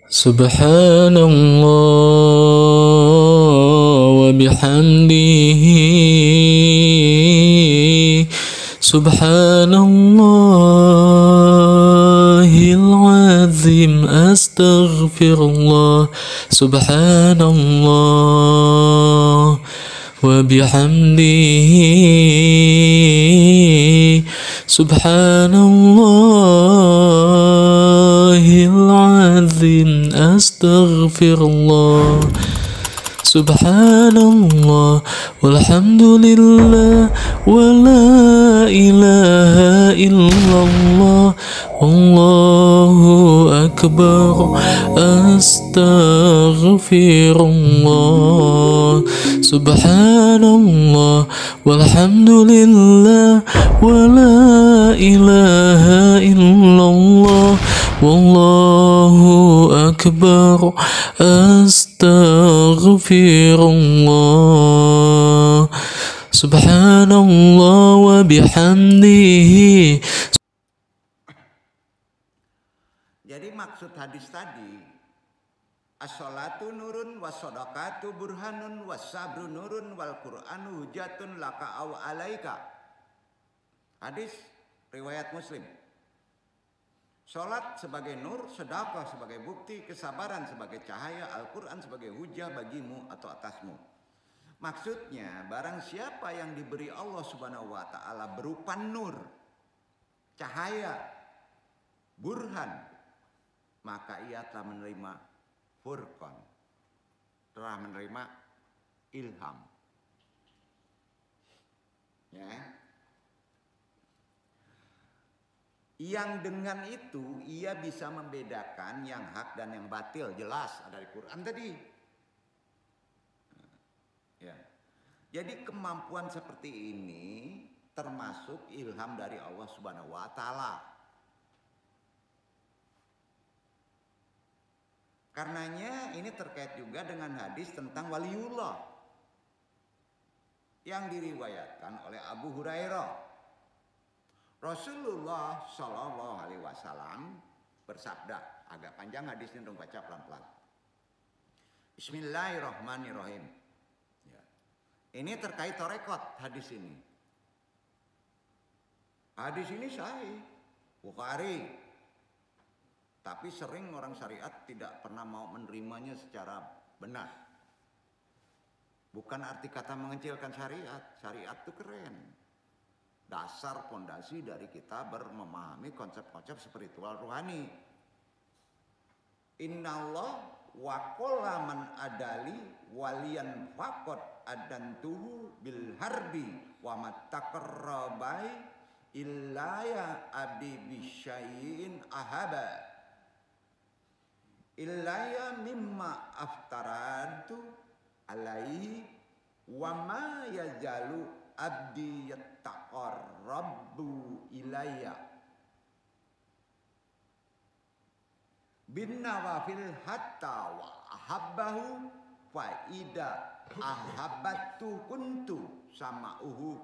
Subhanallah wa bihamdihi Subhanallahil azim astaghfirullah Subhanallah wa bihamdihi Subhanallahil azim astaghfirullah Subhanallah walhamdulillah wa la ilaha illallah Allahu akbar astaghfirullah Subhanallah walhamdulillah wa la ilaha illallah Wallahu akbar astaghfirullah Subhanallah wa bihamdihi. Jadi maksud hadis tadi, as-sholatu nurun was-shadaqatu burhanun was-sabru nurun wal qur'anu hujatun laka aw alaika. Hadis riwayat Muslim. Sholat sebagai nur, sedekah sebagai bukti, kesabaran sebagai cahaya, Al-Quran sebagai hujah bagimu atau atasmu. Maksudnya barang siapa yang diberi Allah Subhanahu wa ta'ala berupa nur, cahaya, burhan, maka ia telah menerima furqan, telah menerima ilham. Ya. Yang dengan itu ia bisa membedakan yang hak dan yang batil, jelas ada di Quran tadi. Ya. Jadi kemampuan seperti ini termasuk ilham dari Allah Subhanahu wa ta'ala. Karenanya ini terkait juga dengan hadis tentang waliullah yang diriwayatkan oleh Abu Hurairah. Rasulullah Shallallahu Alaihi Wasallam bersabda, agak panjang hadisnya, dong baca pelan-pelan. Bismillahirrahmanirrahim. Ya. Ini terkait tarekat hadis ini. Hadis ini sahih, Bukhari. Tapi sering orang syariat tidak pernah mau menerimanya secara benar. Bukan arti kata mengecilkan syariat. Syariat itu keren. Dasar fondasi dari kita memahami konsep-konsep spiritual rohani. Innallah wa man adali waliyan faqad adantuhu bil harbi wa mattaqarrabai illaya abdi bisyai'in ahaba illaya mimma aftaradu alaihi wa ma yajalu abdi yattaqarrabu ilayya bin nawafil hatta wa ahabbahu fa ida ahabbatu kuntu sama'uhu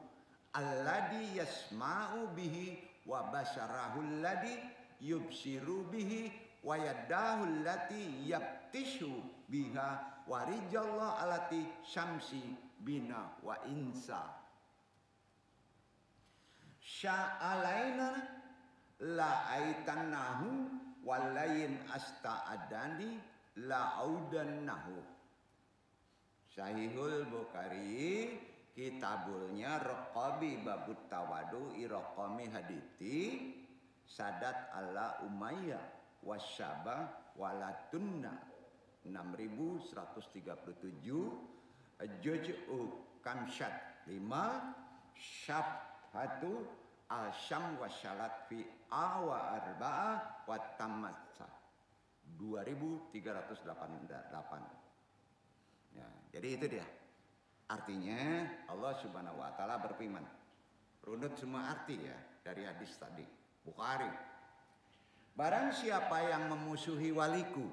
alladhi yasma'u bihi wa basarahu alladhi yubsiru bihi wa yadahu allati yabtishu biha wa rijallah alati syamsi bina wa insa sya'alaina la'aitannahu walayin asta'adani la'audannahu. Sahihul Bukhari kitabulnya Raqabi babut tawadu iraqami haditi sadat ala umayyah wasyaba walatunna 6137 juz'u kamsyat 5 syafhatu al-syam wasyalat fi awa arba'ah wa tamatsa 2388. Ya, jadi itu dia. Artinya Allah Subhanahu wa taala berfirman. Runut semua arti ya dari hadis tadi. Bukhari. Barang siapa yang memusuhi waliku,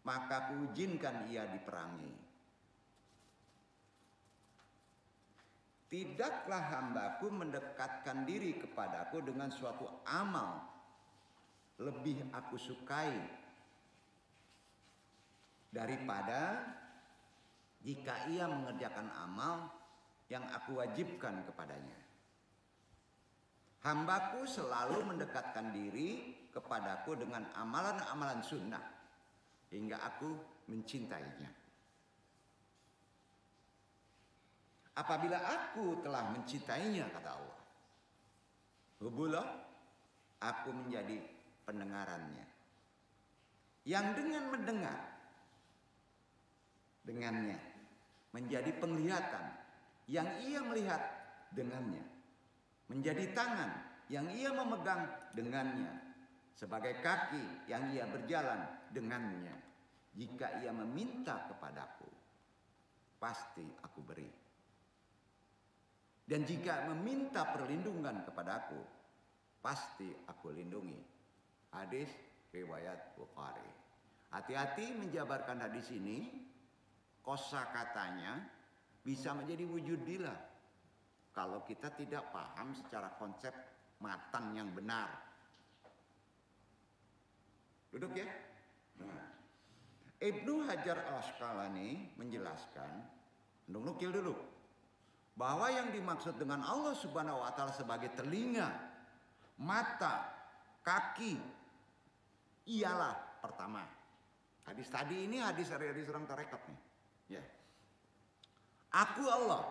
maka kuizinkan ia diperangi. Tidaklah hambaku mendekatkan diri kepadaku dengan suatu amal lebih aku sukai daripada jika ia mengerjakan amal yang aku wajibkan kepadanya. Hambaku selalu mendekatkan diri kepadaku dengan amalan-amalan sunnah hingga aku mencintainya. Apabila aku telah mencintainya, kata Allah, hubullah, aku menjadi pendengarannya. Yang dengan mendengar dengannya menjadi penglihatan yang ia melihat dengannya, menjadi tangan yang ia memegang dengannya, sebagai kaki yang ia berjalan dengannya. Jika ia meminta kepadaku, pasti aku beri. Dan jika meminta perlindungan kepadaku, pasti aku lindungi. Hadis riwayat Bukhari. Hati-hati menjabarkan hadis ini. Kosakatanya bisa menjadi wujudillah kalau kita tidak paham secara konsep matan yang benar. Duduk ya. Nah, Ibnu Hajar Al-Asqalani menjelaskan, nukil dulu, bahwa yang dimaksud dengan Allah Subhanahu wa taala sebagai telinga, mata, kaki ialah pertama. Hadis tadi ini hadis orang tarekat nih. Ya. Aku Allah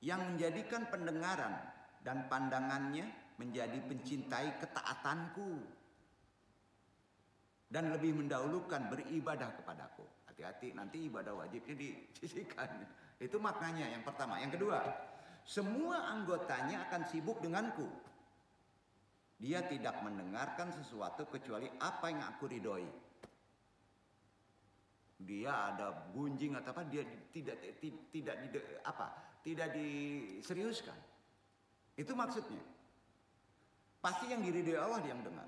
yang menjadikan pendengaran dan pandangannya menjadi pencintai ketaatanku dan lebih mendahulukan beribadah kepadaku. Hati-hati, nanti ibadah wajibnya disisihkan. Itu maknanya yang pertama. Yang kedua, semua anggotanya akan sibuk denganku. Dia tidak mendengarkan sesuatu kecuali apa yang aku ridhoi. Dia ada gunjing atau apa, dia tidak diseriuskan. Itu maksudnya. Pasti yang diridhoi Allah dia yang dengar,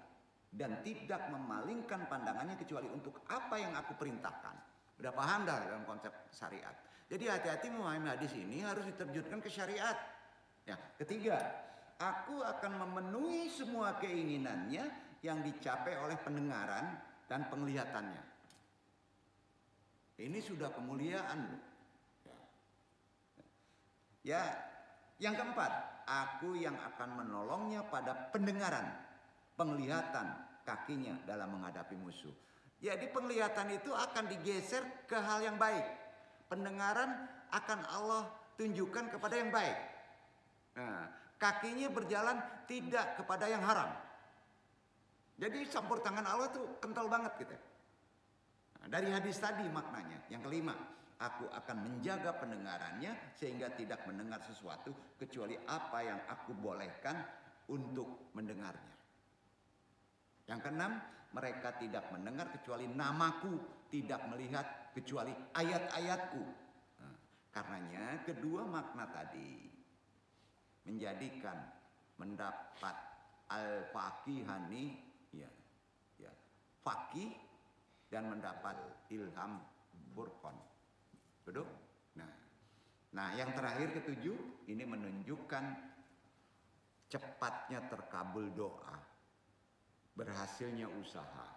dan tidak memalingkan pandangannya kecuali untuk apa yang aku perintahkan. Udah paham dah dalam konsep syariat. Jadi hati-hati memahami hadis ini harus diterjunkan ke syariat. Ya, ketiga, aku akan memenuhi semua keinginannya yang dicapai oleh pendengaran dan penglihatannya. Ini sudah kemuliaan. Ya, yang keempat, aku yang akan menolongnya pada pendengaran, penglihatan kakinya dalam menghadapi musuh. Jadi penglihatan itu akan digeser ke hal yang baik. Pendengaran akan Allah tunjukkan kepada yang baik. Nah, kakinya berjalan tidak kepada yang haram. Jadi campur tangan Allah tuh kental banget gitu. Dari hadis tadi maknanya. Yang kelima, aku akan menjaga pendengarannya sehingga tidak mendengar sesuatu kecuali apa yang aku bolehkan untuk mendengarnya. Yang keenam, mereka tidak mendengar kecuali namaku, tidak melihat kecuali ayat-ayatku. Nah, karenanya kedua makna tadi menjadikan mendapat al-faqihani, ya, faqih, dan mendapat ilham furqan. Duduk. Nah, yang terakhir ketujuh, ini menunjukkan cepatnya terkabul doa, berhasilnya usaha.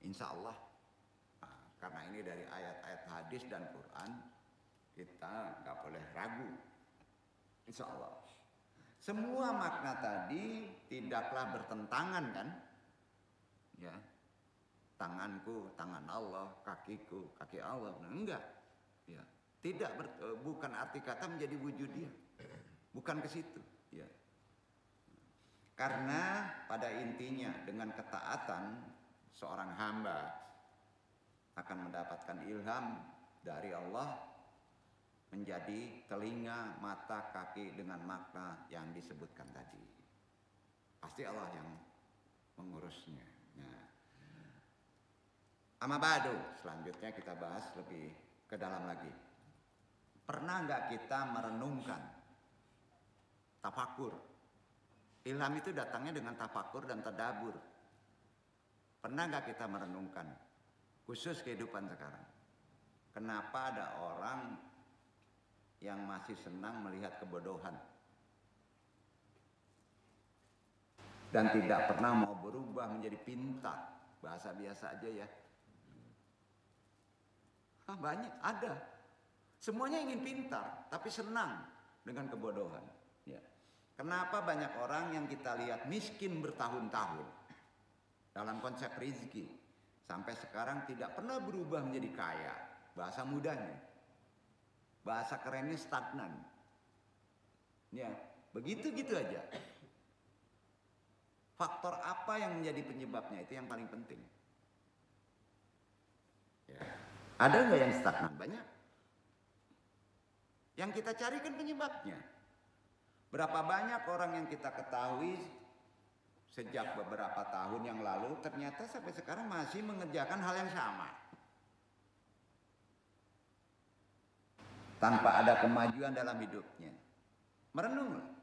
Insya Allah. Nah, karena ini dari ayat-ayat hadis dan Quran, kita nggak boleh ragu. Insya Allah. Semua makna tadi tidaklah bertentangan kan? Ya. Tanganku, tangan Allah, kakiku, kaki Allah. Nah, enggak. Ya. Tidak bukan arti kata menjadi wujud dia. Bukan ke situ, ya. Karena pada intinya dengan ketaatan seorang hamba akan mendapatkan ilham dari Allah menjadi telinga, mata, kaki dengan makna yang disebutkan tadi. Pasti Allah yang mengurusnya. Nah, amma ba'du, selanjutnya kita bahas lebih ke dalam lagi. Pernah nggak kita merenungkan tafakur? Ilham itu datangnya dengan tafakur dan tadabur. Pernah nggak kita merenungkan, khusus kehidupan sekarang? Kenapa ada orang yang masih senang melihat kebodohan? dan tidak pernah mau berubah menjadi pintar. Bahasa biasa aja ya. Banyak ada. Semuanya ingin pintar, tapi senang dengan kebodohan. Ya. Kenapa banyak orang yang kita lihat miskin bertahun-tahun dalam konsep rezeki, sampai sekarang tidak pernah berubah menjadi kaya? Bahasa mudahnya, bahasa kerennya stagnan. Ya, begitu-gitu aja. Faktor apa yang menjadi penyebabnya, itu yang paling penting. Ya. Ada nggak yang stagnan? Banyak. Yang kita cari kan penyebabnya. Berapa banyak orang yang kita ketahui sejak beberapa tahun yang lalu ternyata sampai sekarang masih mengerjakan hal yang sama. Tanpa ada kemajuan dalam hidupnya. Merenunglah.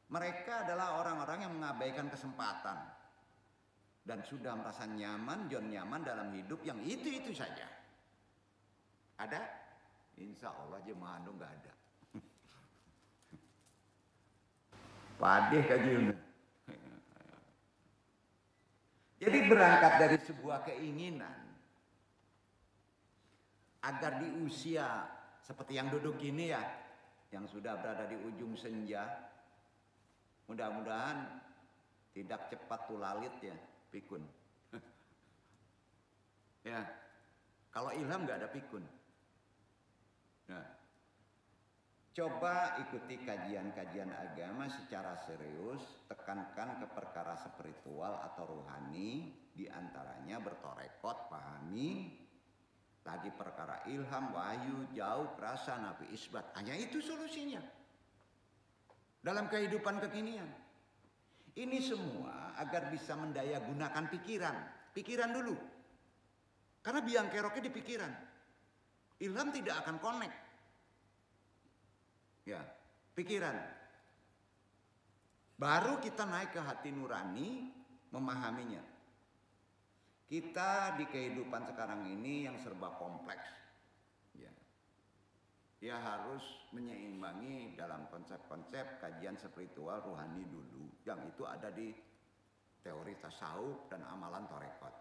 Mereka adalah orang-orang yang mengabaikan kesempatan. Dan sudah merasa nyaman, nyaman dalam hidup yang itu-itu saja. Ada? Insya Allah jemaah anu nggak ada. Padeh kajian. Jadi berangkat dari sebuah keinginan agar di usia seperti yang duduk ini ya, yang sudah berada di ujung senja, mudah-mudahan tidak cepat tulalit ya, pikun. Ya, kalau ilham nggak ada pikun. Nah, coba ikuti kajian-kajian agama secara serius, tekankan ke perkara spiritual atau rohani, diantaranya bertorekot, pahami, lagi perkara ilham, wahyu, jauh, rasa, nafi, isbat. Hanya itu solusinya dalam kehidupan kekinian. Ini semua agar bisa mendaya gunakan pikiran. Pikiran dulu. Karena biang keroknya di pikiran. Ilham tidak akan connect. Ya, pikiran. Baru kita naik ke hati nurani, memahaminya. Kita di kehidupan sekarang ini yang serba kompleks. Ya. Dia harus menyeimbangi dalam konsep-konsep kajian spiritual rohani dulu. Yang itu ada di teori tasawuf dan amalan torekot.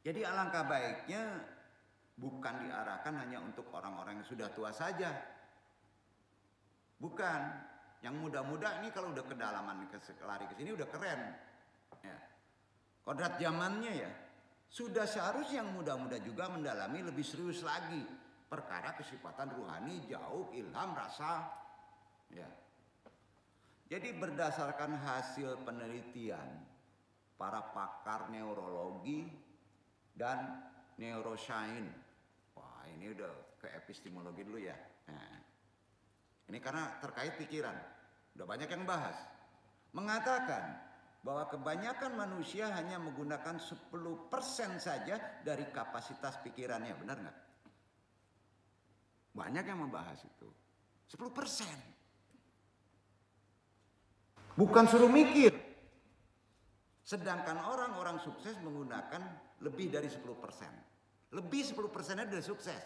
Jadi alangkah baiknya bukan diarahkan hanya untuk orang-orang yang sudah tua saja. Bukan. Yang muda-muda ini kalau udah kedalaman lari ke sini udah keren. Ya. Kodrat zamannya ya. Sudah seharusnya yang muda-muda juga mendalami lebih serius lagi perkara kesifatan ruhani, jauh, ilham, rasa. Ya. Jadi berdasarkan hasil penelitian para pakar neurologi dan neuroscience. Wah, ini udah ke epistemologi dulu ya. Nah, ini karena terkait pikiran. Udah banyak yang bahas. Mengatakan bahwa kebanyakan manusia hanya menggunakan 10% saja dari kapasitas pikirannya. Benar nggak? Banyak yang membahas itu. 10%. Bukan suruh mikir. Sedangkan orang-orang sukses menggunakan lebih dari 10%. Lebih 10%-nya sudah sukses.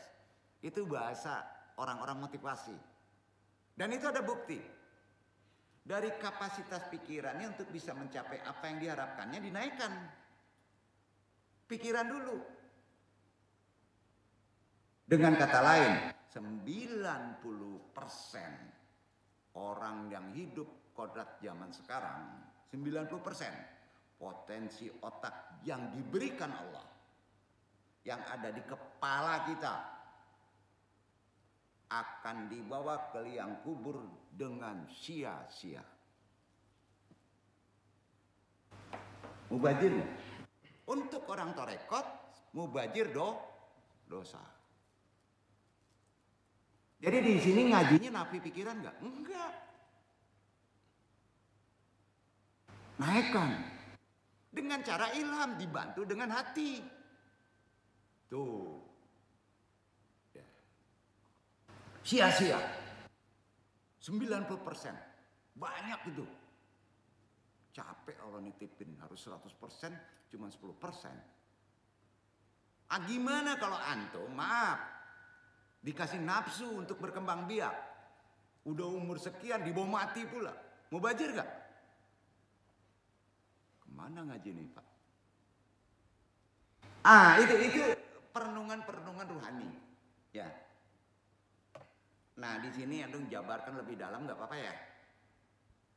Itu bahasa orang-orang motivasi. Dan itu ada bukti. Dari kapasitas pikirannya untuk bisa mencapai apa yang diharapkannya dinaikkan. Pikiran dulu. Dengan kata lain, 90% orang yang hidup kodrat zaman sekarang, 90% potensi otak yang diberikan Allah, yang ada di kepala kita, akan dibawa ke liang kubur dengan sia-sia. Mubazir. Untuk orang torekot, mubazir dosa. Jadi di sini ngajinya nafi pikiran enggak? Enggak. Naikkan. Dengan cara ilham, dibantu dengan hati. Tuh. Sia-sia. 90%. Banyak itu. Capek Allah nitipin. Harus 100%, cuma 10%. Gimana kalau antum, maaf, dikasih nafsu untuk berkembang biak. Udah umur sekian, dibawa mati pula. Mau bajir gak? Gimana ngaji nih Pak? Ah, itu perenungan rohani. Ya. Nah, di sini antum jabarkan lebih dalam nggak apa-apa ya.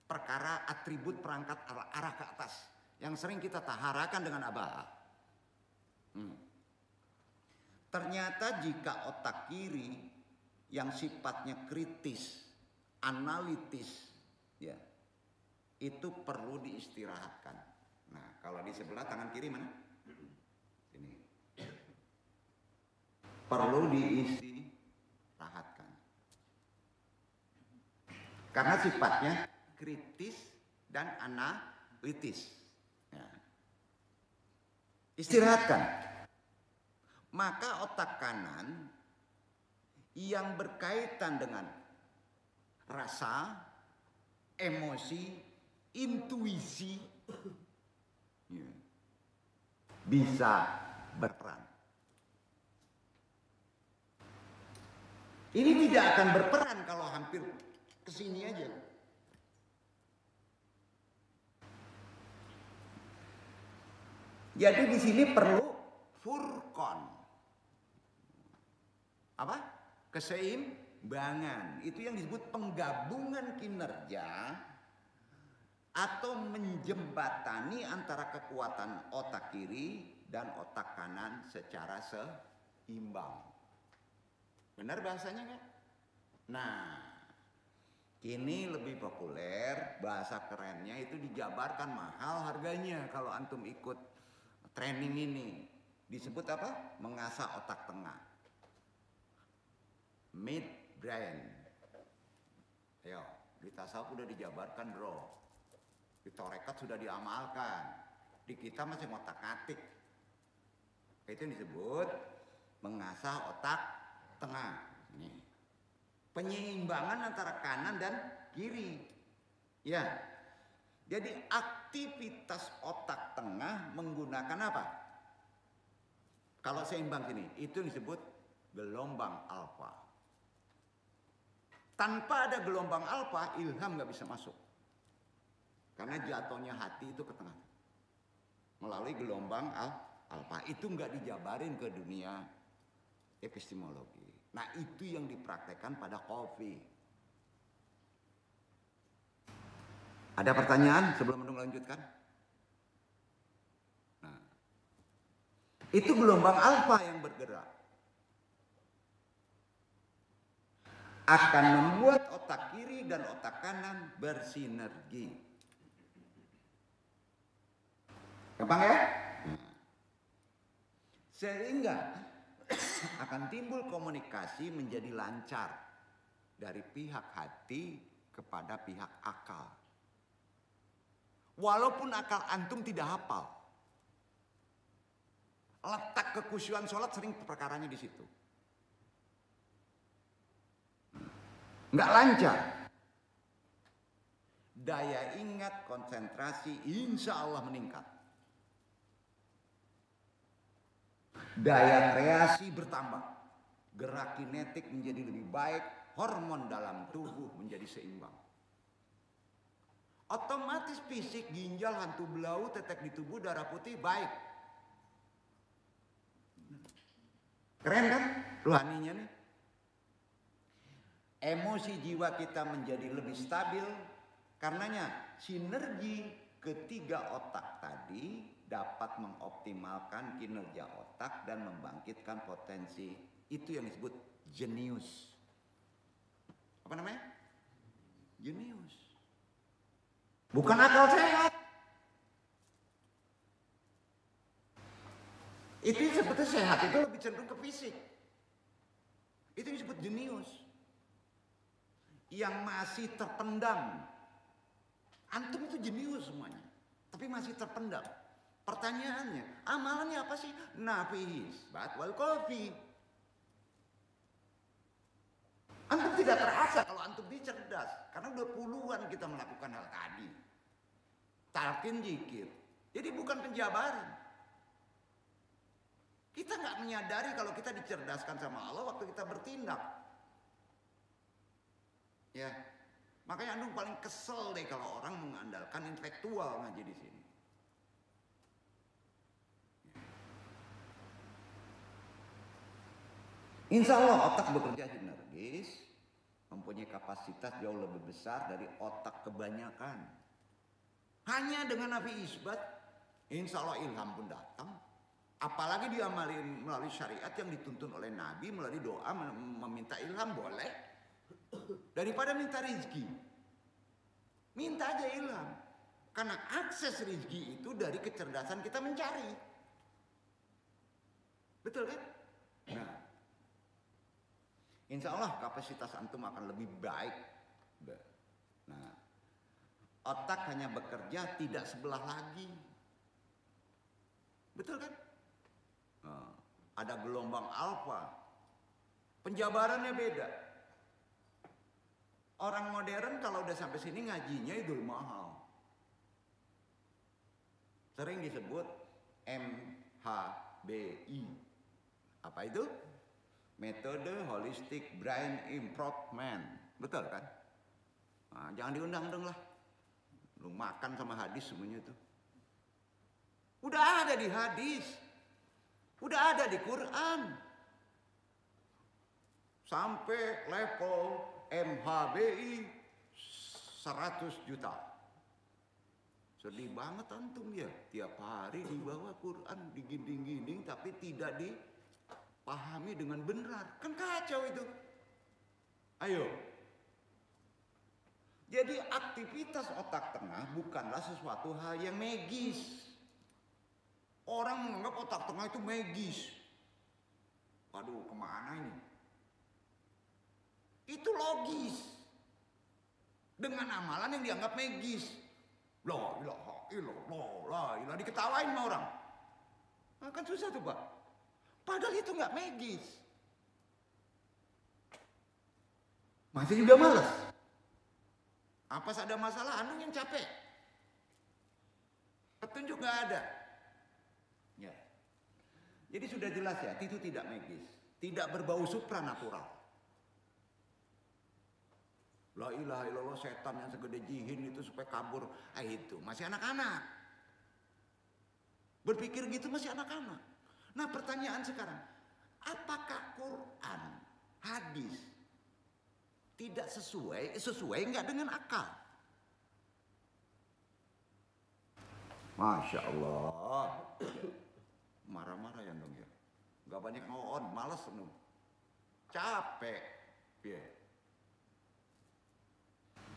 Perkara atribut perangkat arah ke atas yang sering kita taharakan dengan abah. Ternyata jika otak kiri yang sifatnya kritis, analitis, ya, itu perlu diistirahatkan. Nah, kalau di sebelah tangan kiri mana? Sini. Perlu diistirahatkan. Karena sifatnya kritis dan analitis. Ya. Istirahatkan. Maka otak kanan yang berkaitan dengan rasa, emosi, intuisi ya, bisa berperan. Ini tidak akan berperan kalau hampir kesini aja. Jadi di sini perlu furqan. Apa? Keseimbangan. Itu yang disebut penggabungan kinerja atau menjembatani antara kekuatan otak kiri dan otak kanan secara seimbang. Benar bahasanya nggak? Nah, kini lebih populer, bahasa kerennya itu dijabarkan mahal harganya kalau antum ikut training ini. Disebut apa? Mengasah otak tengah. Midbrain. Ayo, di tasawuf sudah dijabarkan bro. Di torekat sudah diamalkan. Di kita masih ngotak-ngatik. Itu yang disebut mengasah otak tengah. Ini. Penyeimbangan antara kanan dan kiri. Ya. Jadi aktivitas otak tengah menggunakan apa? Kalau seimbang sini, itu yang disebut gelombang alfa. Tanpa ada gelombang alfa, ilham nggak bisa masuk. Karena jatuhnya hati itu ke tengah. Melalui gelombang alfa. Itu nggak dijabarin ke dunia epistemologi. Nah, itu yang dipraktekkan pada kopi. Ada pertanyaan sebelum melanjutkan? Nah, itu gelombang alfa yang bergerak. Akan membuat otak kiri dan otak kanan bersinergi. Gampang ya? Sehingga akan timbul komunikasi menjadi lancar dari pihak hati kepada pihak akal. Walaupun akal antum tidak hafal. Letak kekhusyuan sholat sering perkaranya di situ. Nggak lancar. Daya ingat, konsentrasi, insya Allah meningkat. Daya kreasi bertambah. Gerak kinetik menjadi lebih baik. Hormon dalam tubuh menjadi seimbang. Otomatis fisik, ginjal, hantu belau, tetek di tubuh, darah putih baik. Keren kan rohaninya nih? Emosi jiwa kita menjadi lebih stabil. Karenanya sinergi ketiga otak tadi dapat mengoptimalkan kinerja otak dan membangkitkan potensi. Itu yang disebut jenius. Apa namanya? Jenius. Bukan akal sehat. Itu sebetulnya sehat itu lebih cenderung ke fisik. Itu disebut jenius. Yang masih terpendam. Antum itu jenius semuanya. Tapi masih terpendam. Pertanyaannya, amalannya apa sih? Nafis, wal kopi. Antum tidak terasa kalau antum ini cerdas. Karena udah puluhan kita melakukan hal tadi. Talqin zikir. Jadi bukan penjabaran. Kita nggak menyadari kalau kita dicerdaskan sama Allah waktu kita bertindak. Ya, makanya antum paling kesel deh kalau orang mengandalkan intelektual ngaji di sini. Insya Allah otak bekerja sinergis, mempunyai kapasitas jauh lebih besar dari otak kebanyakan. Hanya dengan nafi isbat, insya Allah ilham pun datang. Apalagi diamalin melalui syariat yang dituntun oleh Nabi, melalui doa meminta ilham boleh. Daripada minta rezeki, minta aja ilham. Karena akses rezeki itu dari kecerdasan kita mencari. Betul kan? Nah, insya Allah kapasitas antum akan lebih baik. Nah, otak hanya bekerja tidak sebelah lagi. Betul kan? Nah, ada gelombang alfa. Penjabarannya beda. Orang modern kalau udah sampai sini ngajinya itu mahal. Sering disebut MHBI. Apa itu? Metode Holistic Brain Improvement. Betul kan? Nah, jangan diundang-undang lah. Lu makan sama hadis semuanya itu. Udah ada di hadis. Udah ada di Quran. Sampai level MHBI 100 juta. Sedih banget antum ya. Tiap hari dibawa Quran, diginding-ginding tapi tidak dipahami dengan benar. Kan kacau itu. Ayo. Jadi aktivitas otak tengah bukanlah sesuatu hal yang magis. Orang menganggap otak tengah itu magis. Waduh, kemana ini? Itu logis. Dengan amalan yang dianggap magis. La ilaha illallah, la ilaha, diketawain sama orang. Nah, kan susah tuh Pak. Padahal itu nggak magis. Masih juga malas. Apa ada masalah? Anu yang capek. Petunjuk nggak ada. Ya. Jadi sudah jelas ya, itu tidak magis, tidak berbau supranatural. La ilaha illallah, setan yang segede jihin itu supaya kabur. Itu masih anak-anak. Berpikir gitu masih anak-anak. Nah pertanyaan sekarang, apakah Quran, hadis tidak sesuai nggak dengan akal? Masya Allah. Marah-marah ya dong ya. Gak banyak ngoon, males dong. Capek. Yeah.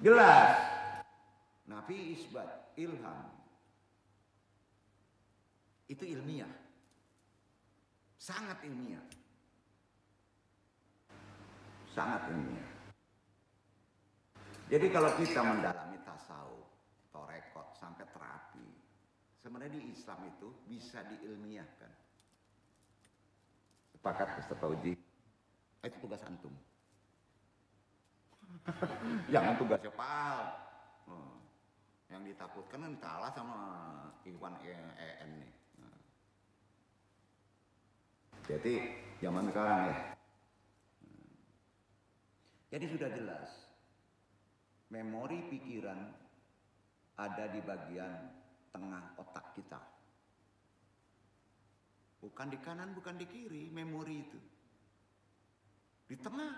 Jelas. Nafi isbat, ilham. Itu ilmiah. Sangat ilmiah. Sangat ilmiah. Jadi kalau kita mendalami tasawuf, torekot, sampai terapi, sebenarnya di Islam itu bisa diilmiahkan. Sepakat Ustaz Fauzi? Itu tugas antum. Jangan tugasnya Pak. Yang ditakutkan kan kalah sama Iwan EN nih. Jadi zaman sekarang ya. Jadi sudah jelas. Memori pikiran ada di bagian tengah otak kita. Bukan di kanan, bukan di kiri, memori itu. Di tengah.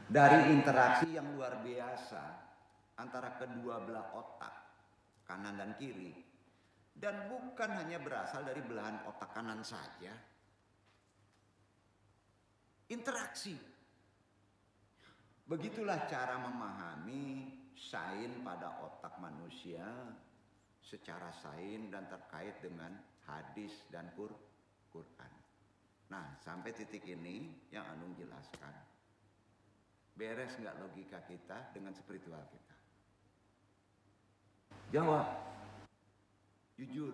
Dari interaksi yang luar biasa antara kedua belah otak, kanan dan kiri. Dan bukan hanya berasal dari belahan otak kanan saja. Interaksi. Begitulah cara memahami sains pada otak manusia secara sains dan terkait dengan hadis dan Quran. Nah, sampai titik ini yang Anung jelaskan. Beres nggak logika kita dengan spiritual kita? Jawab. Jujur.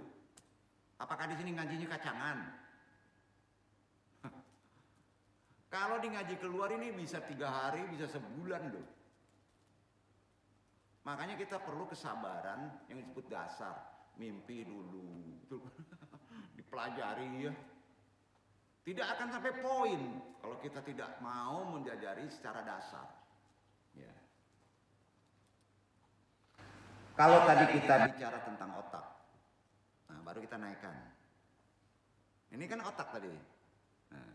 Apakah di sini ngajinya kacangan? Kalau di ngaji keluar ini bisa 3 hari, bisa sebulan loh. Makanya kita perlu kesabaran yang disebut dasar. Mimpi dulu. Dipelajari ya. Tidak akan sampai poin kalau kita tidak mau menjajari secara dasar. Ya. Kalau tadi kita bicara tentang otak, nah baru kita naikkan. Ini kan otak tadi. Nah,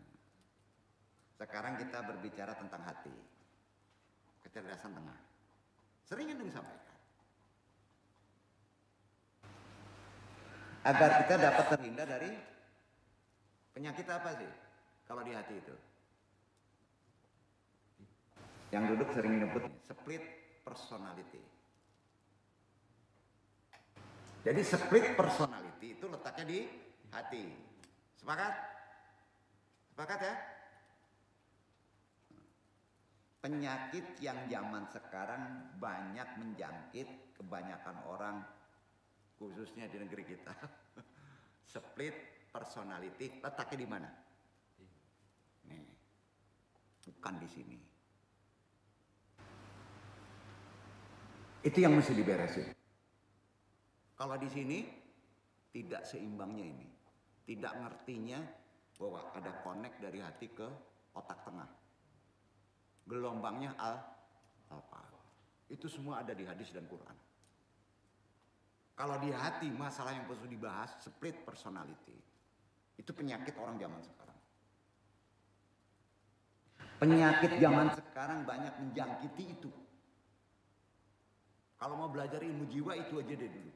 Sekarang kita berbicara tentang hati. Kecerdasan tengah. Sering Endung sampaikan. Agar kita dapat terhindar dari penyakit apa sih kalau di hati itu? Yang duduk sering nyebut split personality. Jadi split personality itu letaknya di hati. Sepakat? Sepakat ya? Penyakit yang zaman sekarang banyak menjangkit kebanyakan orang, khususnya di negeri kita. Split personality letaknya di mana? Nih, bukan di sini. Itu yang mesti diberesin. Kalau di sini tidak seimbangnya ini, tidak ngertinya bahwa ada connect dari hati ke otak tengah. Gelombangnya alfa. Itu semua ada di hadis dan Quran. Kalau di hati masalah yang perlu dibahas split personality. Itu penyakit orang zaman sekarang. Penyakit zaman sekarang banyak menjangkiti itu. Kalau mau belajar ilmu jiwa itu aja deh dulu.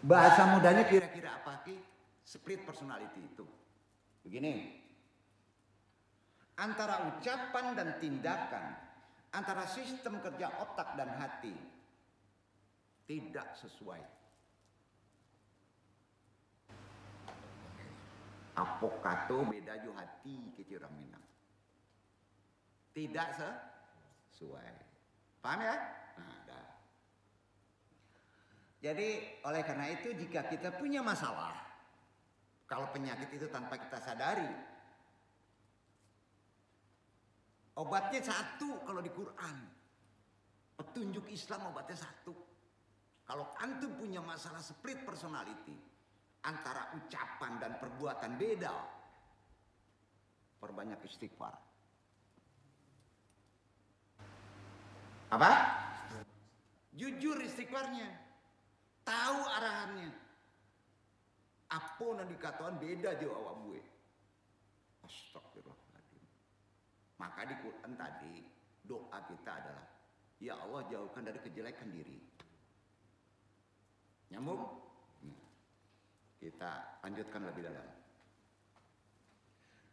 Bahasa mudanya kira-kira apa sih? Split personality itu. Begini. Antara ucapan dan tindakan, antara sistem kerja otak dan hati tidak sesuai. Apokato beda jo hati kecirang minang. Tidak sesuai. Paham ya? Nah, dah. Jadi oleh karena itu jika kita punya masalah, kalau penyakit itu tanpa kita sadari, obatnya satu kalau di Quran. Petunjuk Islam obatnya satu. Kalau antum punya masalah split personality, antara ucapan dan perbuatan beda, perbanyak istighfar. Apa? Jujur istighfarnya. Tahu arahannya. Apa yang dikatakan beda jo awak gue. Astagfirullahaladzim. Maka di Quran tadi doa kita adalah, ya Allah jauhkan dari kejelekan diri. Nyambung? Kita lanjutkan lebih dalam.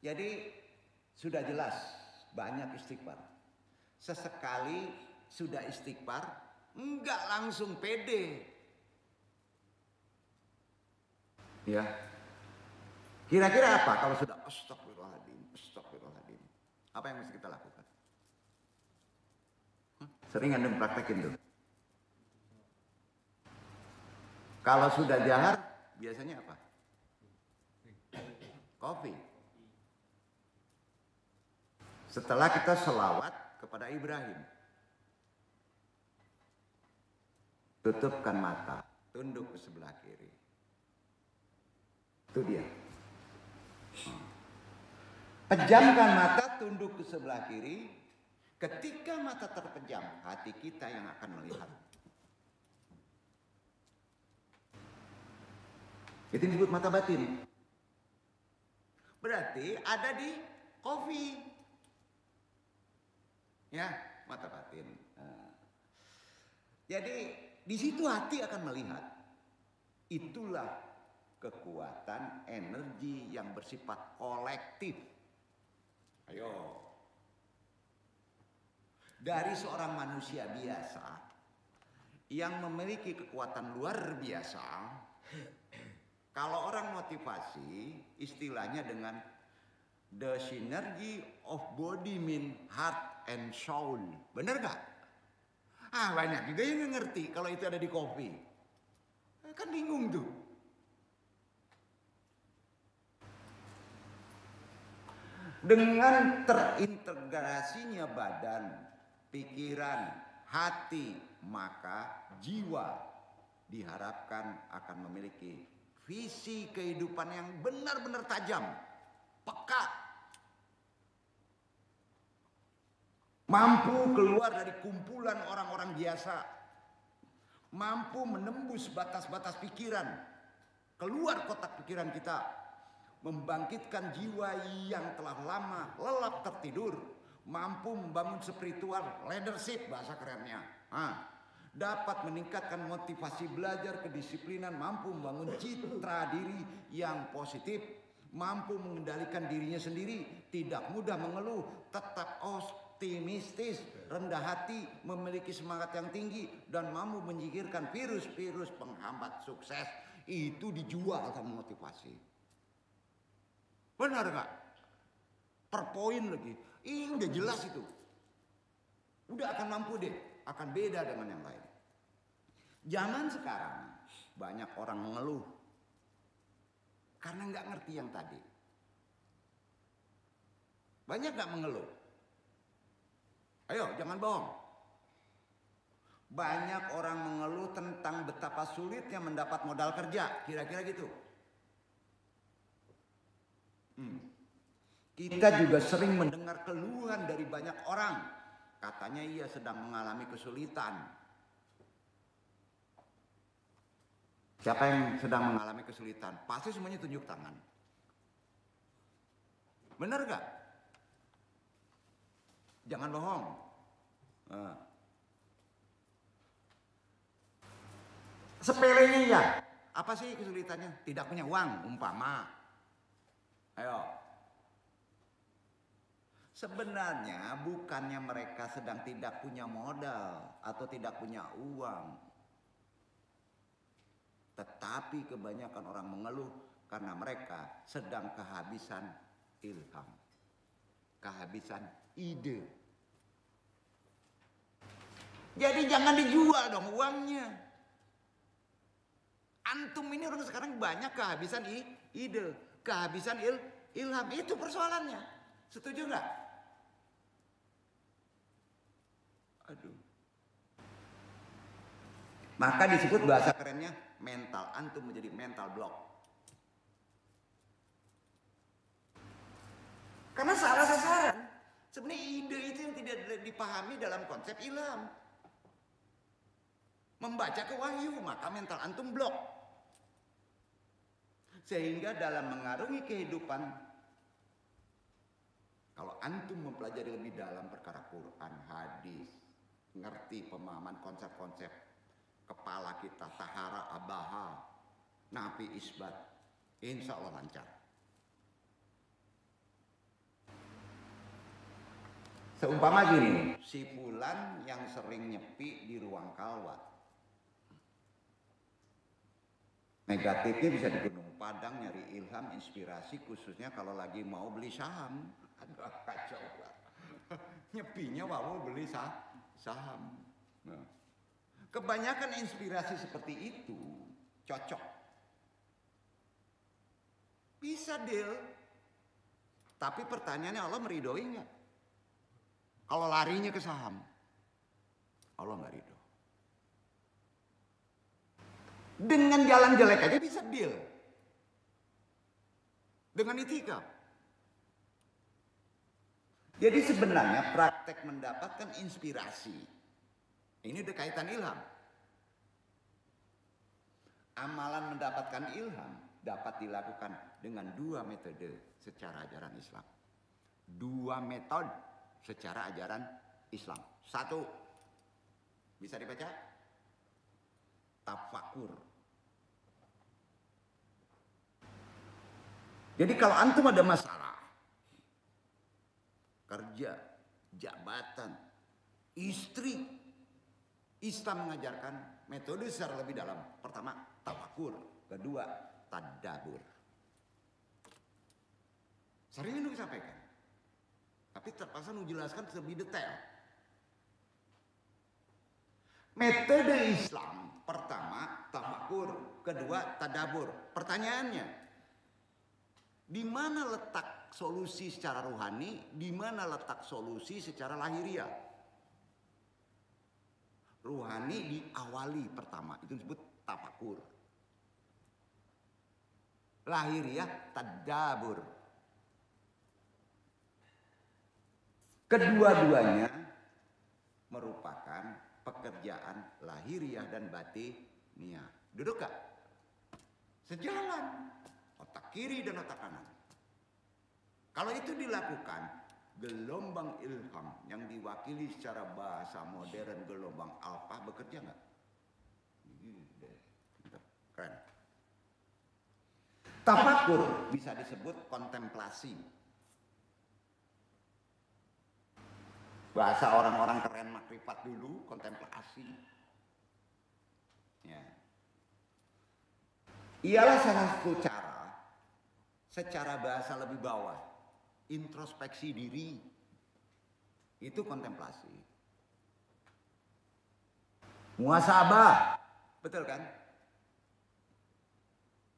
Jadi sudah jelas banyak istighfar. Sesekali sudah istighfar, enggak langsung pede. Ya. Kira-kira apa kalau sudah astagfirullahaladzim, astagfirullahaladzim? Apa yang mesti kita lakukan? Sering Anda praktekin tuh. Kalau sudah jahar, biasanya apa? Kopi. Setelah kita selawat kepada Ibrahim, tutupkan mata, tunduk ke sebelah kiri. Itu dia. Pejamkan mata, tunduk ke sebelah kiri. Ketika mata terpejam, hati kita yang akan melihat. Itu disebut mata batin. Berarti ada di kopi. Ya, mata batin. Nah. Jadi di situ hati akan melihat. Itulah kekuatan energi yang bersifat kolektif. Ayo. Dari seorang manusia biasa yang memiliki kekuatan luar biasa, kalau orang motivasi istilahnya dengan the synergy of body, mind, heart and soul. Bener gak? Banyak juga yang ngerti kalau itu ada di kopi. Kan bingung tuh. Dengan terintegrasinya badan, pikiran, hati, maka jiwa diharapkan akan memiliki visi kehidupan yang benar-benar tajam, peka, mampu keluar dari kumpulan orang-orang biasa, mampu menembus batas-batas pikiran, keluar kotak pikiran kita, membangkitkan jiwa yang telah lama lelap tertidur, mampu membangun spiritual leadership bahasa kerennya. Dapat meningkatkan motivasi belajar, kedisiplinan, mampu membangun citra diri yang positif, mampu mengendalikan dirinya sendiri, tidak mudah mengeluh, tetap optimistis, rendah hati, memiliki semangat yang tinggi, dan mampu menyingkirkan virus-virus penghambat sukses. Itu dijual sama motivasi. Benar gak? Per poin lagi. Ini udah jelas itu. Udah akan mampu deh. Akan beda dengan yang lain. Zaman sekarang banyak orang mengeluh karena nggak ngerti yang tadi. Banyak nggak mengeluh? Ayo, jangan bohong. Banyak orang mengeluh tentang betapa sulitnya mendapat modal kerja, kira-kira gitu. Kita juga sering mendengar keluhan dari banyak orang. Katanya ia sedang mengalami kesulitan. Siapa yang sedang mengalami kesulitan? Pasti semuanya tunjuk tangan. Benar gak? Jangan bohong. Sepelenya ya. Apa sih kesulitannya? Tidak punya uang, umpama. Ayo. Sebenarnya bukannya mereka sedang tidak punya modal atau tidak punya uang. Tetapi kebanyakan orang mengeluh karena mereka sedang kehabisan ilham. Kehabisan ide. Jadi jangan dijual dong uangnya. Antum ini orang sekarang banyak kehabisan ide. Kehabisan ilham. Itu persoalannya. Setuju nggak? Aduh. Maka disebut bahasa kerennya mental antum menjadi mental block. Karena salah sasaran. Sebenarnya ide itu yang tidak dipahami dalam konsep ilham. Membaca ke wahyu, maka mental antum blok. Sehingga dalam mengarungi kehidupan, kalau antum mempelajari lebih dalam perkara Quran, hadis, ngerti pemahaman konsep-konsep kepala kita, tahara, abaha, nafi, isbat, insya Allah lancar. Seumpama gini, si fulan yang sering nyepi di ruang kalwat. Negatifnya bisa di Gunung Padang nyari ilham, inspirasi, khususnya kalau lagi mau beli saham. Aduh, kacau banget. Nyepinya mau beli saham. Nah. Kebanyakan inspirasi seperti itu cocok. Bisa deal. Tapi pertanyaannya Allah meridoi nggak? Kalau larinya ke saham, Allah nggak ridho. Dengan jalan jelek aja bisa deal. Dengan itikaf. Jadi sebenarnya praktek mendapatkan inspirasi. Ini udah kaitan ilham. Amalan mendapatkan ilham dapat dilakukan dengan dua metode secara ajaran Islam. Dua metode secara ajaran Islam. Satu, bisa dibaca? Tafakur. Jadi kalau antum ada masalah, kerja, jabatan, istri, Islam mengajarkan metode secara lebih dalam. Pertama, tafakur. Kedua, tadabbur. Sering itu disampaikan. Tapi terpaksa menjelaskan lebih detail. Metode Islam, pertama, tafakur. Kedua, tadabbur. Pertanyaannya, di mana letak solusi secara rohani, di mana letak solusi secara lahiriah? Rohani diawali pertama, itu disebut tafakur. Lahiriah tadabbur. Kedua-duanya merupakan pekerjaan lahiriah dan batiniah. Duduk gak? Sejalan. Otak otak kiri dan otak kanan. Kalau itu dilakukan, gelombang ilham yang diwakili secara bahasa modern gelombang alfa bekerja nggak? Keren. Tafakur bisa disebut kontemplasi. Bahasa orang-orang keren makrifat dulu, kontemplasi. Ya. Ialah salah satu cara, secara bahasa lebih bawah, introspeksi diri. Itu kontemplasi. Muhasabah, betul kan?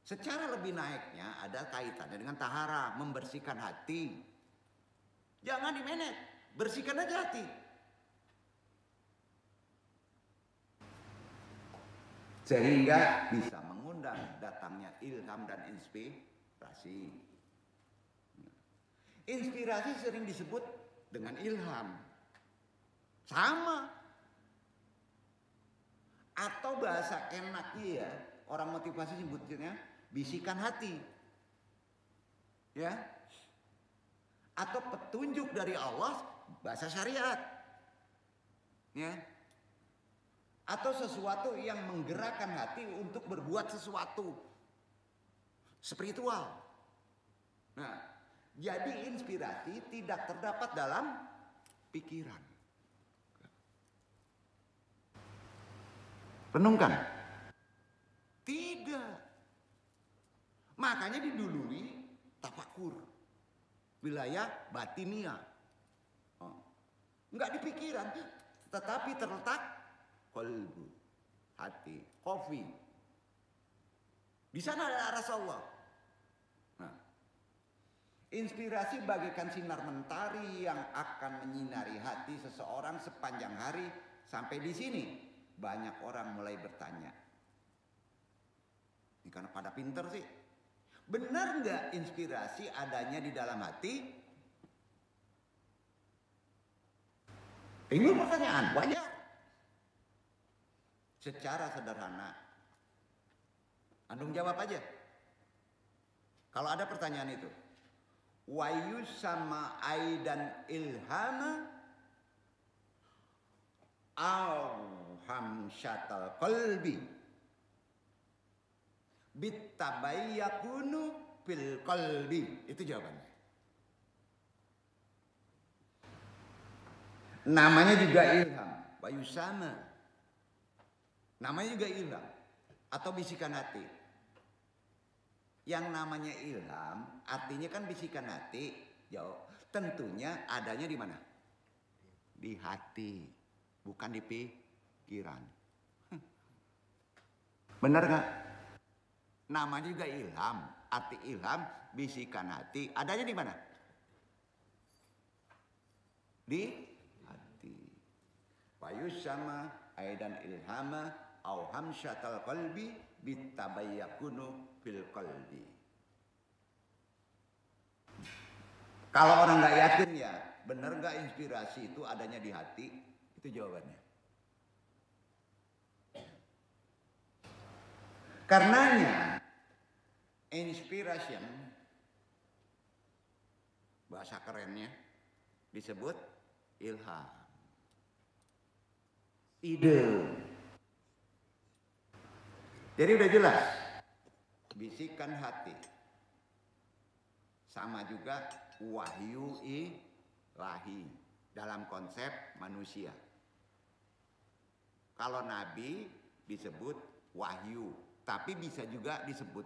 Secara lebih naiknya ada kaitannya dengan tahara, membersihkan hati. Jangan dimanage, bersihkan aja hati. Sehingga bisa mengundang datangnya ilham dan inspirasi. Inspirasi sering disebut dengan ilham. Sama. Atau bahasa enaknya ya, orang motivasi sebutnya bisikan hati. Ya. Atau petunjuk dari Allah, bahasa syariat. Ya. Atau sesuatu yang menggerakkan hati untuk berbuat sesuatu spiritual. Nah, jadi inspirasi tidak terdapat dalam pikiran. Renungkan. Tidak. Makanya didului tafakur. Wilayah batinia. Enggak di pikiran, tetapi terletak qalbu, hati, kofi. Di sana ada arah Allah. Nah, inspirasi bagaikan sinar mentari yang akan menyinari hati seseorang sepanjang hari. Sampai di sini banyak orang mulai bertanya. Ini karena pada pinter sih. Benar nggak inspirasi adanya di dalam hati? Ini pertanyaan wajar. Secara sederhana, antum jawab aja. Kalau ada pertanyaan itu, wa yusama aidan ilhama hamsyatal qalbi bitabayyakunu fil qalbi. Itu jawabannya. Namanya juga ilham, wa yusama. Namanya juga ilham atau bisikan hati. Yang namanya ilham artinya kan bisikan hati. Jauh. Tentunya adanya di mana? Di hati, bukan di pikiran. Benar nggak? Namanya juga ilham. Arti ilham, bisikan hati. Adanya di mana? Di hati. Wayus sama aidan ilhama au hamsyatal qalbi bitabayyakunu fil qalbi. Kalau orang nggak yakin ya, benar nggak inspirasi itu adanya di hati? Itu jawabannya. Karenanya inspiration, bahasa kerennya disebut ilham. Ide. Jadi udah jelas, bisikan hati sama juga wahyu ilahi dalam konsep manusia. Kalau nabi disebut wahyu, tapi bisa juga disebut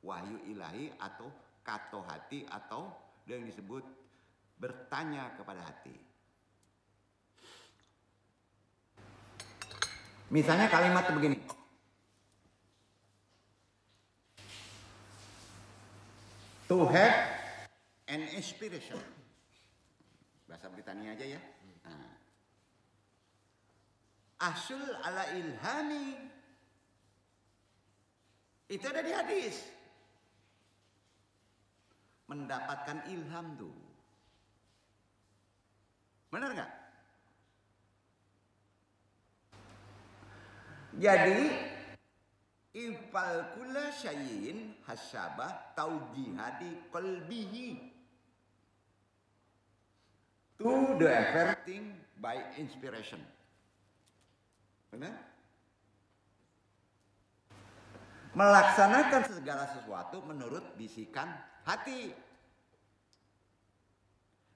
wahyu ilahi atau kato hati atau yang disebut bertanya kepada hati. Misalnya kalimat begini. To have an inspiration. Bahasa Britania aja ya. Nah. Asul ala ilhami. Itu ada di hadis. Mendapatkan ilham tuh. Benar nggak? Jadi Ifal kula syai'in hasyabah taujihadi qalbihi. To the everything by inspiration. Benar? Melaksanakan segala sesuatu menurut bisikan hati.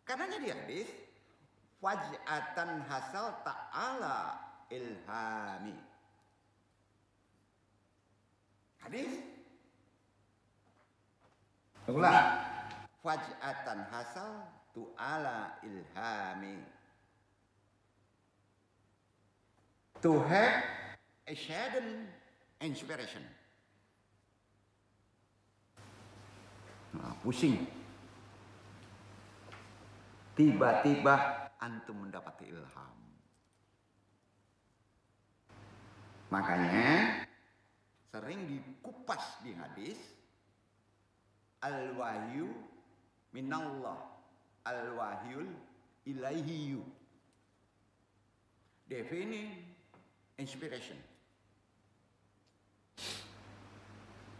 Karenanya di hadis faj'atan hasal ta'ala ilhami. Hadis ulang. Faj'atan hasal ta'ala ilhami. To have a sudden inspiration. Nah, pusing. Tiba-tiba antum mendapat ilham. Makanya sering dikupas di hadis al-wahyu minallah, al-wahyul ilaihiyu. Defining inspiration.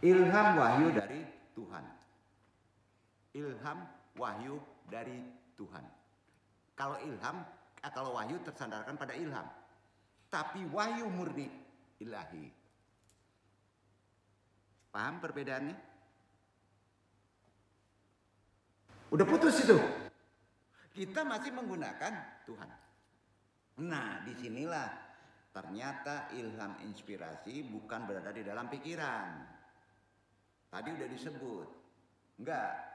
Ilham wahyu dari Tuhan. Ilham wahyu dari Tuhan. Kalau ilham, kalau wahyu tersandarkan pada ilham. Tapi wahyu murni ilahi. Paham perbedaannya? Udah putus itu. Kita masih menggunakan Tuhan. Nah, disinilah ternyata ilham inspirasi bukan berada di dalam pikiran. Tadi udah disebut. Enggak.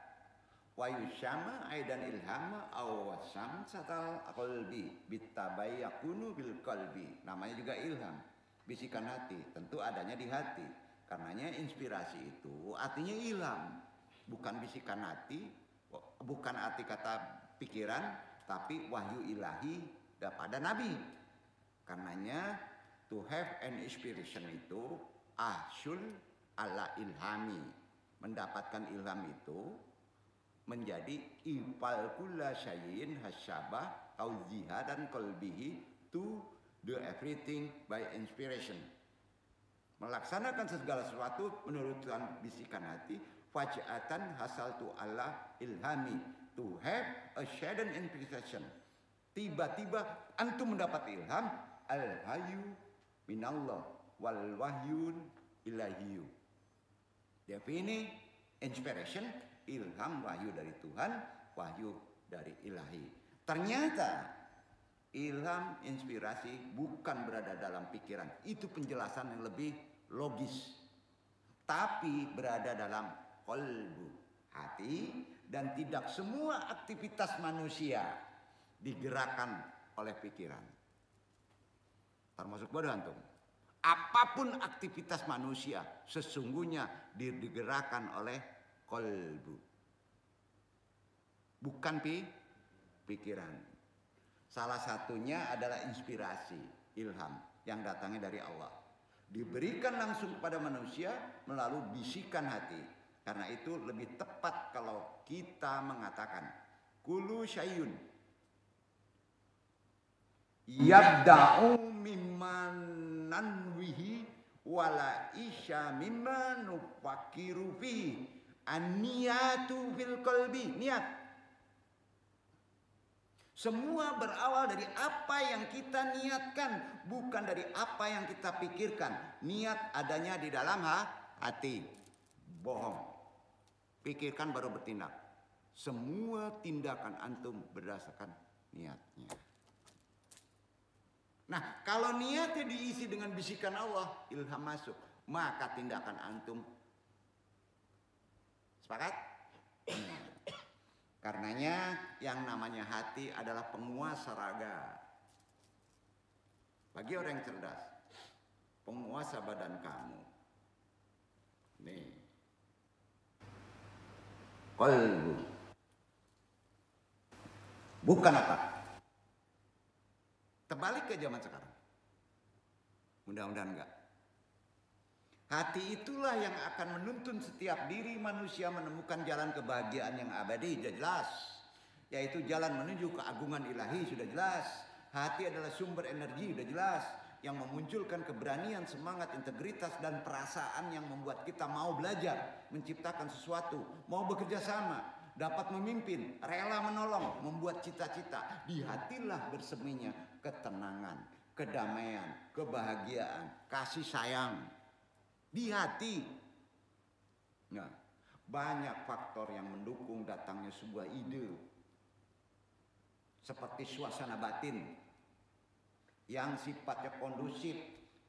Wa yusyama aidan ilhama aw wasam satal qalbi bitabayyakunu bil qalbi. Namanya juga ilham, bisikan hati, tentu adanya di hati. Karenanya inspirasi itu artinya ilham, bukan bisikan hati, bukan arti kata pikiran, tapi wahyu ilahi pada Nabi. Karenanya to have an inspiration itu ahsul ala ilhami, mendapatkan ilham itu menjadi ifal kulla syai'in hasyabah tauziha dan qalbihi to do everything by inspiration. Melaksanakan segala sesuatu menurut bisikan hati, faj'atan hasaltu ala ilhami, to have a sudden inspiration. Tiba-tiba antum mendapat ilham, al-hayyu minallah wal wahyun ilahiyu. Defini inspiration, ilham wahyu dari Tuhan, wahyu dari ilahi. Ternyata ilham inspirasi bukan berada dalam pikiran. Itu penjelasan yang lebih logis. Tapi berada dalam qalbu, hati, dan tidak semua aktivitas manusia digerakkan oleh pikiran. Termasuk bodoh antum. Apapun aktivitas manusia sesungguhnya digerakkan oleh qalbu. Bukan pikiran. Salah satunya adalah inspirasi, ilham yang datangnya dari Allah. Diberikan langsung kepada manusia melalui bisikan hati. Karena itu lebih tepat kalau kita mengatakan kullu syai'un yabda'u mimman nanwihi wala isya mimman nufakiru fihi an-niyatu fil qalbi. Niat. Semua berawal dari apa yang kita niatkan, bukan dari apa yang kita pikirkan. Niat adanya di dalam hati. Bohong. Pikirkan baru bertindak. Semua tindakan antum berdasarkan niatnya. Nah, kalau niatnya diisi dengan bisikan Allah, ilham masuk, maka tindakan antum sepakat? Karenanya yang namanya hati adalah penguasa raga. Bagi orang yang cerdas, penguasa badan kamu. Nih. Qalbu. Bukan apa? Terbalik ke zaman sekarang. Mudah-mudahan enggak. Hati itulah yang akan menuntun setiap diri manusia menemukan jalan kebahagiaan yang abadi, sudah jelas. Yaitu jalan menuju keagungan ilahi, sudah jelas. Hati adalah sumber energi, sudah jelas. yang memunculkan keberanian, semangat, integritas, dan perasaan yang membuat kita mau belajar, menciptakan sesuatu, mau bekerja sama, dapat memimpin, rela menolong, membuat cita-cita. Di hatilah berseminya ketenangan, kedamaian, kebahagiaan, kasih sayang. Di hati. Nah, banyak faktor yang mendukung datangnya sebuah ide. Seperti suasana batin yang sifatnya kondusif,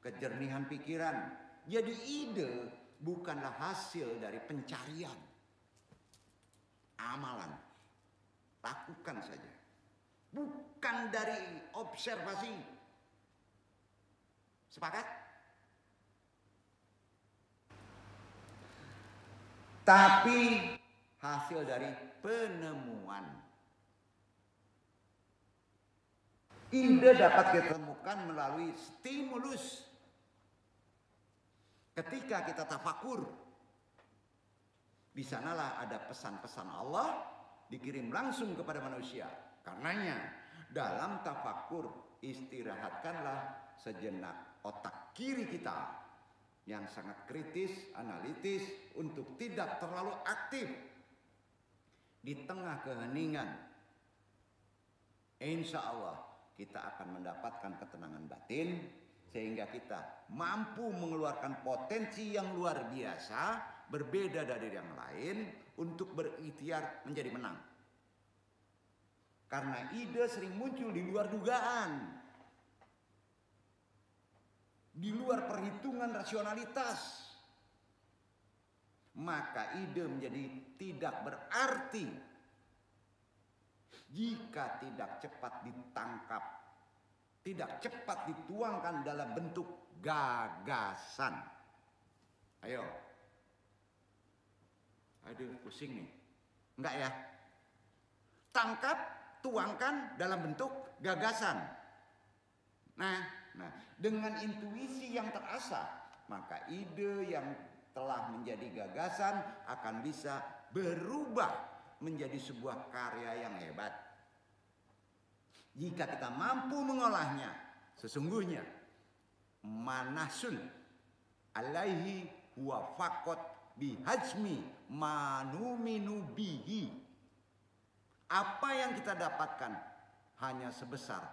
kejernihan pikiran. Jadi ide bukanlah hasil dari pencarian, amalan. Lakukan saja. Bukan dari observasi. Sepakat? Tapi hasil dari penemuan. Ide dapat ditemukan melalui stimulus. Ketika kita tafakur, di sanalah ada pesan-pesan Allah dikirim langsung kepada manusia. Karenanya, dalam tafakur istirahatkanlah sejenak otak kiri kita yang sangat kritis, analitis untuk tidak terlalu aktif di tengah keheningan. Insya Allah kita akan mendapatkan ketenangan batin sehingga kita mampu mengeluarkan potensi yang luar biasa, berbeda dari yang lain untuk berikhtiar menjadi menang. Karena ide sering muncul di luar dugaan, di luar perhitungan rasionalitas. Maka ide menjadi tidak berarti jika tidak cepat ditangkap, tidak cepat dituangkan dalam bentuk gagasan. Ayo. Aduh, pusing nih. Enggak ya? Tangkap, tuangkan dalam bentuk gagasan. Nah, dengan intuisi yang terasah, maka ide yang telah menjadi gagasan akan bisa berubah menjadi sebuah karya yang hebat. Jika kita mampu mengolahnya, sesungguhnya manasun alaihi huwa faqat bihajmi manuminu bihi. Apa yang kita dapatkan hanya sebesar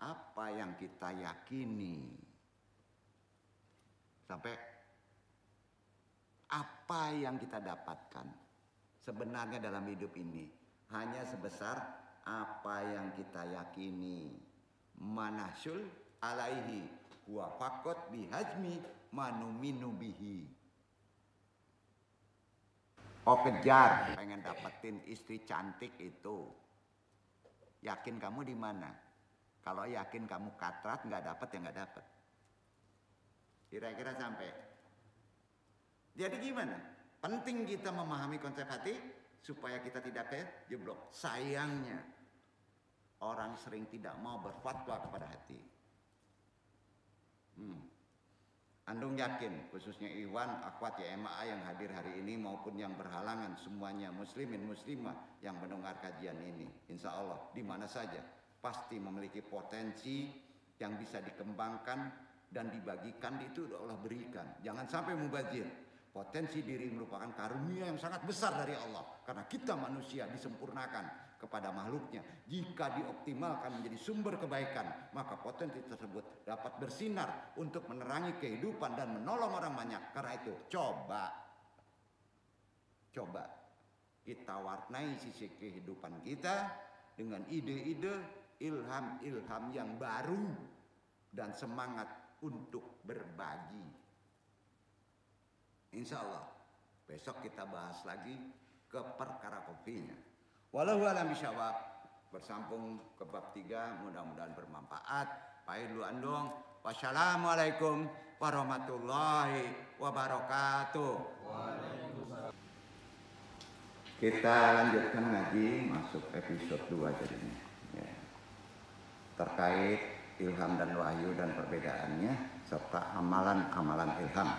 apa yang kita yakini. Sampai apa yang kita dapatkan sebenarnya dalam hidup ini hanya sebesar apa yang kita yakini. Manasul alaihi wa faqat bihajmi manuminu bihi. Oh, kejar pengen dapetin istri cantik itu. Yakin kamu di mana? Kalau yakin kamu katrat nggak dapet ya nggak dapet. Kira-kira sampai. Jadi gimana? Penting kita memahami konsep hati supaya kita tidak kejeblok. Sayangnya orang sering tidak mau berfatwa kepada hati. Andung yakin, khususnya Iwan, akhwat YMA yang hadir hari ini maupun yang berhalangan, semuanya muslimin muslimah yang mendengar kajian ini, insya Allah di mana saja pasti memiliki potensi yang bisa dikembangkan dan dibagikan. Itu Allah berikan. Jangan sampai mubazir. Potensi diri merupakan karunia yang sangat besar dari Allah. Karena kita manusia disempurnakan kepada makhluknya. Jika dioptimalkan menjadi sumber kebaikan, maka potensi tersebut dapat bersinar untuk menerangi kehidupan dan menolong orang banyak. Karena itu coba kita warnai sisi kehidupan kita dengan ide-ide, ilham-ilham yang baru dan semangat untuk berbagi. Insya Allah besok kita bahas lagi ke perkara kopinya. Walau alam bisyawab, bersambung ke bab 3, mudah-mudahan bermanfaat. Baik dulu andong. Wassalamualaikum warahmatullahi wabarakatuh. Kita lanjutkan ngaji, masuk episode 2 jadinya. Ya. Terkait ilham dan wahyu dan perbedaannya serta amalan-amalan ilham.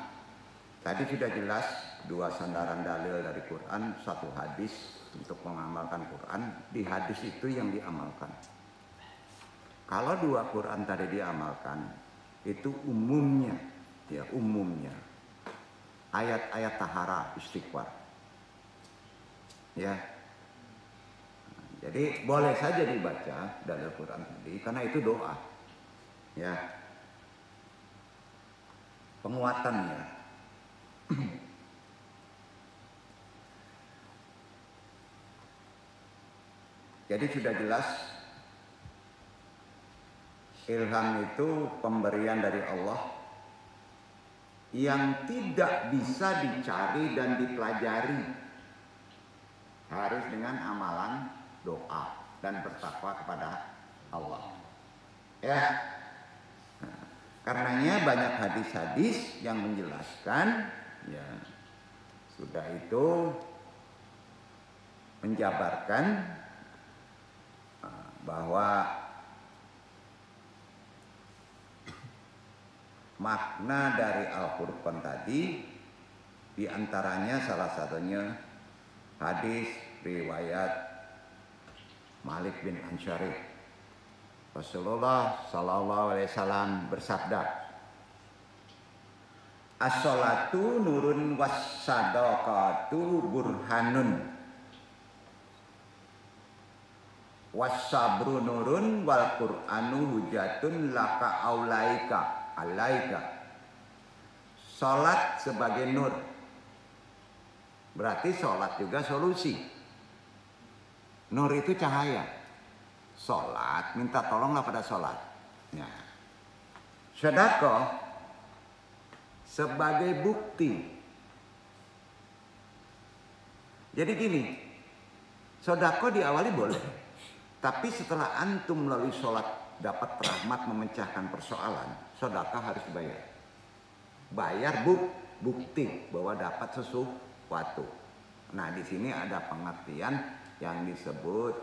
Tadi sudah jelas 2 sandaran dalil dari Quran, 1 hadis untuk mengamalkan Quran. Di hadis itu yang diamalkan. Kalau 2 Quran tadi diamalkan, Itu umumnya, ya umumnya. Ayat-ayat tahara istighfar. Ya. Jadi boleh saja dibaca dari Al-Quran tadi karena itu doa. Ya. Penguatannya. Jadi sudah jelas ilham itu pemberian dari Allah yang tidak bisa dicari dan dipelajari, harus dengan amalan doa dan bertakwa kepada Allah. Ya, nah, karenanya banyak hadis-hadis yang menjelaskan, ya sudah itu menjabarkan bahwa makna dari Al-Furqan tadi diantaranya salah satunya hadis riwayat Malik bin Ansyarih. Rasulullah Sallallahu Alaihi Wasallam bersabda, as-sholatu nurun was-sadaqatu burhanun was-sabru nurun wal qur'anu hujatun laka aulaika alaika. Salat sebagai nur, berarti salat juga solusi. Nur itu cahaya. Salat minta tolonglah pada salat. Ya. Sedekah sebagai bukti. Jadi gini, sedekah diawali boleh, tapi setelah antum melalui sholat dapat rahmat memecahkan persoalan, sedekah harus dibayar. Bayar bukti bahwa dapat sesuatu. Nah di sini ada pengertian yang disebut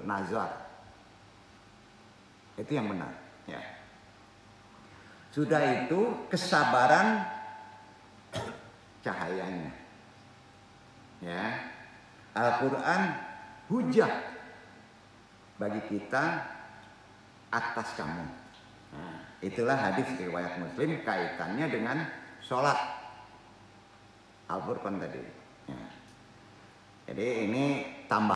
nazar. Itu yang benar. Ya. Sudah itu kesabaran cahayanya. Ya, Al-Quran hujah bagi kita atas kamu. Nah, itulah hadis riwayat Muslim kaitannya dengan sholat Al-Furqan tadi. Ya. Jadi ini tambah.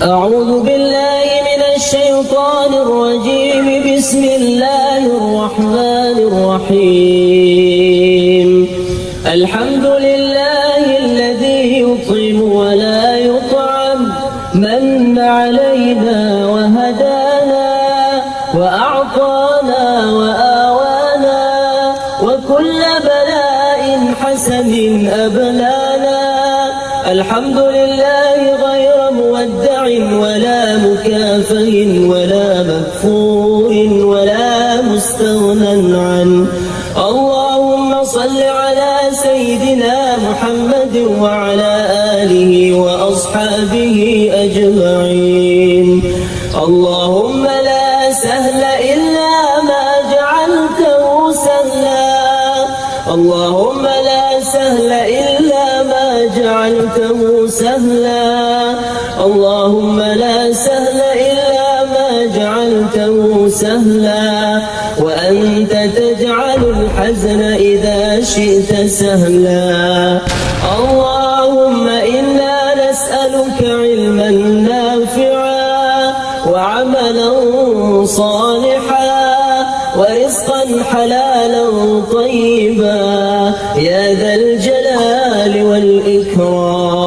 أعوذ بالله من الشيطان الرجيم بسم الله الرحمن الرحيم الحمد لله الذي يطعم ولا يطعم من علينا وهدانا وأعطانا وآوانا وكل بلاء حسن أبلانا الحمد لله غير مودع ولا مكافئ ولا مكفور ولا مستغنى عنه اللهم صل على سيدنا محمد وعلى آله وأصحابه أجمعين اللهم لا سهل إلا ما جعلته سهلا اللهم لا سهل إلا ما جعلته سهلا اللهم لا سهل إلا ما جعلته سهلا وأنت تجعل الحزن إذا شئت سهلا اللهم إنا نسألك علما نافعا وعملا صالحا ورزقا حلالا طيبا يا ذا الجلال والإكرام